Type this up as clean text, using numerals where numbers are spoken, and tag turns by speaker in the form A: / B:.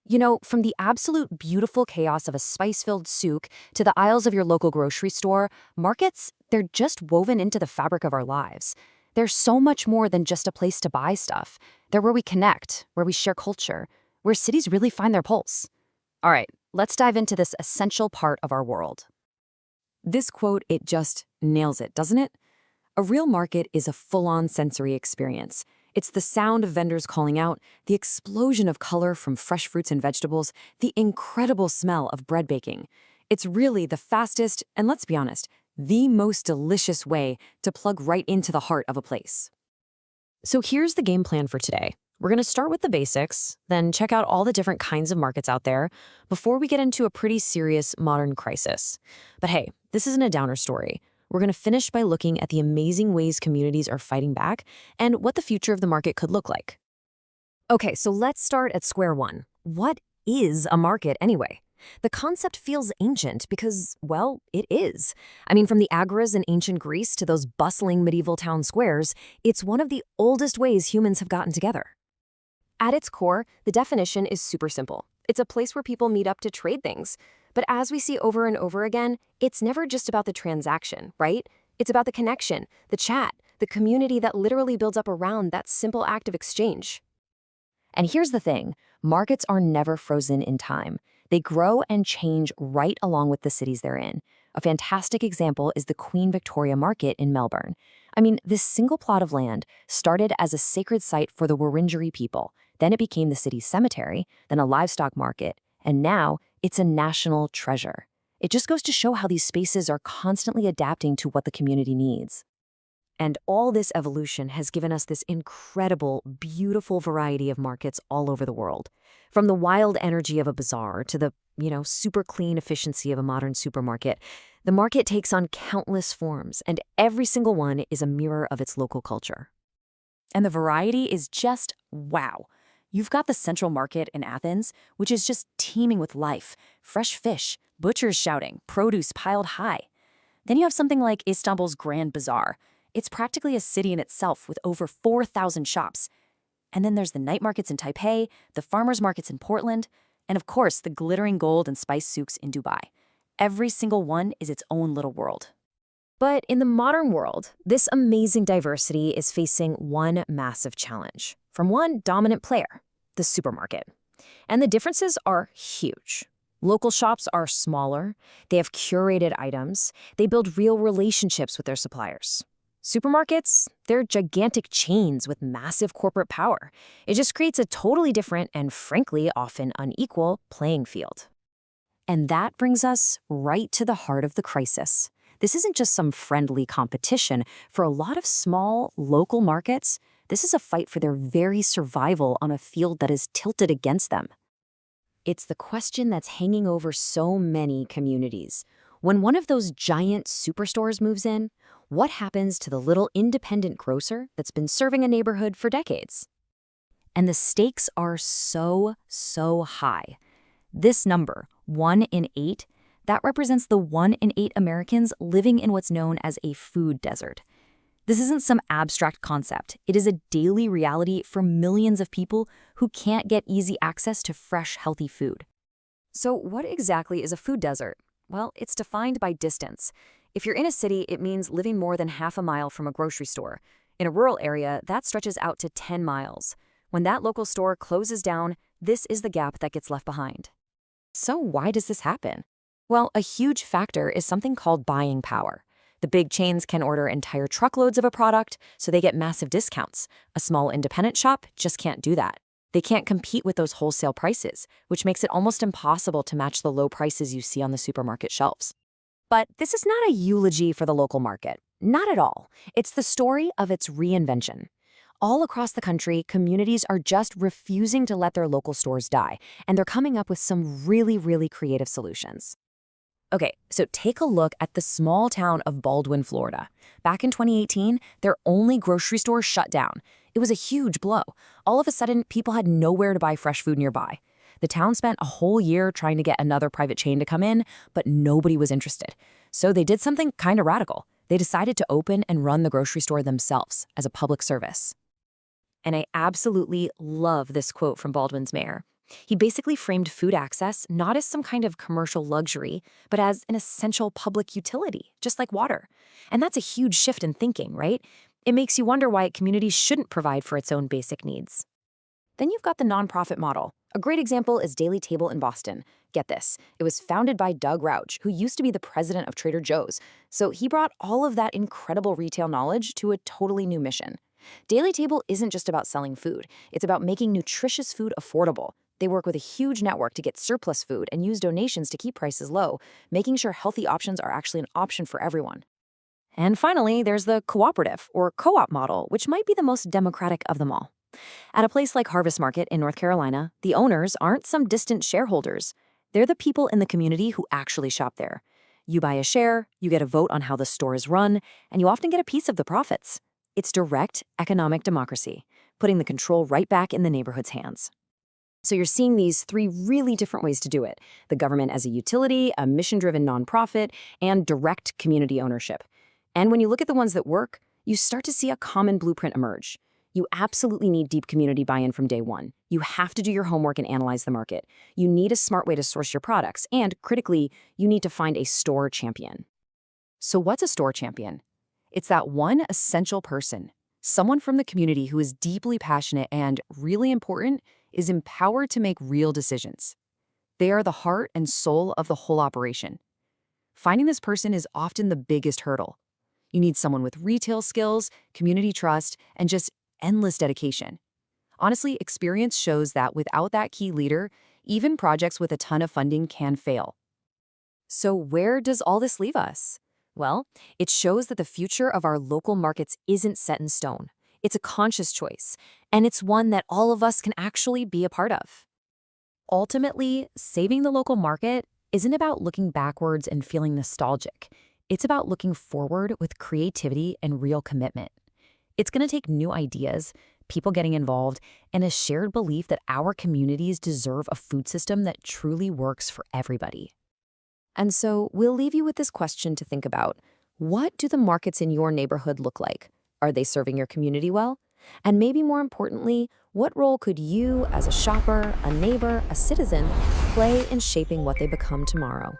A: You know, from the absolute beautiful chaos of a spice-filled souk to the aisles of your local grocery store, markets, they're just woven into the fabric of our lives. They're so much more than just a place to buy stuff. They're where we connect, where we share culture, where cities really find their pulse. All right, let's dive into this essential part of our world. This quote, it just nails it, doesn't it? A real market is a full-on sensory experience. It's the sound of vendors calling out, the explosion of color from fresh fruits and vegetables, the incredible smell of bread baking. It's really the fastest, and let's be honest, the most delicious way to plug right into the heart of a place. So here's the game plan for today. We're going to start with the basics, then check out all the different kinds of markets out there before we get into a pretty serious modern crisis. But hey, this isn't a downer story. We're going to finish by looking at the amazing ways communities are fighting back and what the future of the market could look like. Okay, so let's start at square one. What is a market anyway? The concept feels ancient because, well, it is. I mean, from the agoras in ancient Greece to those bustling medieval town squares, it's one of the oldest ways humans have gotten together. At its core, the definition is super simple. It's a place where people meet up to trade things. But as we see over and over again, it's never just about the transaction, right? It's about the connection, the chat, the community that literally builds up around that simple act of exchange. And here's the thing, markets are never frozen in time. They grow and change right along with the cities they're in. A fantastic example is the Queen Victoria Market in Melbourne. I mean, this single plot of land started as a sacred site for the Wurundjeri people. Then it became the city's cemetery, then a livestock market, and now it's a national treasure. It just goes to show how these spaces are constantly adapting to what the community needs. And all this evolution has given us this incredible, beautiful variety of markets all over the world. From the wild energy of a bazaar to the, super clean efficiency of a modern supermarket, the market takes on countless forms, and every single one is a mirror of its local culture. And the variety is just wow. You've got the Central Market in Athens, which is just teeming with life, fresh fish, butchers shouting, produce piled high. Then you have something like Istanbul's Grand Bazaar. It's practically a city in itself with over 4,000 shops. And then there's the night markets in Taipei, the farmers markets in Portland, and of course, the glittering gold and spice souks in Dubai. Every single one is its own little world. But in the modern world, this amazing diversity is facing one massive challenge from one dominant player, the supermarket. And the differences are huge. Local shops are smaller, they have curated items, they build real relationships with their suppliers. Supermarkets, they're gigantic chains with massive corporate power. It just creates a totally different and frankly often unequal playing field. And that brings us right to the heart of the crisis. This isn't just some friendly competition. For a lot of small, local markets, this is a fight for their very survival on a field that is tilted against them. It's the question that's hanging over so many communities. When one of those giant superstores moves in, what happens to the little independent grocer that's been serving a neighborhood for decades? And the stakes are so high. This number, 1 in 8, that represents the 1 in 8 Americans living in what's known as a food desert. This isn't some abstract concept. It is a daily reality for millions of people who can't get easy access to fresh, healthy food. So what exactly is a food desert? Well, it's defined by distance. If you're in a city, it means living more than half a mile from a grocery store. In a rural area, that stretches out to 10 miles. When that local store closes down, this is the gap that gets left behind. So why does this happen? Well, a huge factor is something called buying power. The big chains can order entire truckloads of a product, so they get massive discounts. A small independent shop just can't do that. They can't compete with those wholesale prices, which makes it almost impossible to match the low prices you see on the supermarket shelves. But this is not a eulogy for the local market. Not at all. It's the story of its reinvention. All across the country, communities are just refusing to let their local stores die, and they're coming up with some really creative solutions. Okay, so take a look at the small town of Baldwin, Florida. Back in 2018, their only grocery store shut down. It was a huge blow. All of a sudden, people had nowhere to buy fresh food nearby. The town spent a whole year trying to get another private chain to come in, but nobody was interested. So they did something kind of radical. They decided to open and run the grocery store themselves as a public service. And I absolutely love this quote from Baldwin's mayor. He basically framed food access not as some kind of commercial luxury, but as an essential public utility, just like water. And that's a huge shift in thinking, right? It makes you wonder why communities shouldn't provide for its own basic needs. Then you've got the nonprofit model. A great example is Daily Table in Boston. Get this, it was founded by Doug Rauch, who used to be the president of Trader Joe's. So he brought all of that incredible retail knowledge to a totally new mission. Daily Table isn't just about selling food, it's about making nutritious food affordable. They work with a huge network to get surplus food and use donations to keep prices low, making sure healthy options are actually an option for everyone. And finally, there's the cooperative or co-op model, which might be the most democratic of them all. At a place like Harvest Market in North Carolina, the owners aren't some distant shareholders. They're the people in the community who actually shop there. You buy a share, you get a vote on how the store is run, and you often get a piece of the profits. It's direct economic democracy, putting the control right back in the neighborhood's hands. So you're seeing these three really different ways to do it: the government as a utility, a mission-driven nonprofit, and direct community ownership. And when you look at the ones that work, you start to see a common blueprint emerge. You absolutely need deep community buy-in from day one. You have to do your homework and analyze the market. You need a smart way to source your products, and critically, you need to find a store champion. So what's a store champion? It's that one essential person, someone from the community who is deeply passionate and, really important, is empowered to make real decisions. They are the heart and soul of the whole operation. Finding this person is often the biggest hurdle. You need someone with retail skills, community trust, and just endless dedication. Honestly, experience shows that without that key leader, even projects with a ton of funding can fail. So where does all this leave us? Well, it shows that the future of our local markets isn't set in stone. It's a conscious choice, and it's one that all of us can actually be a part of. Ultimately, saving the local market isn't about looking backwards and feeling nostalgic. It's about looking forward with creativity and real commitment. It's going to take new ideas, people getting involved, and a shared belief that our communities deserve a food system that truly works for everybody. And so we'll leave you with this question to think about. What do the markets in your neighborhood look like? Are they serving your community well? And maybe more importantly, what role could you, as a shopper, a neighbor, a citizen, play in shaping what they become tomorrow?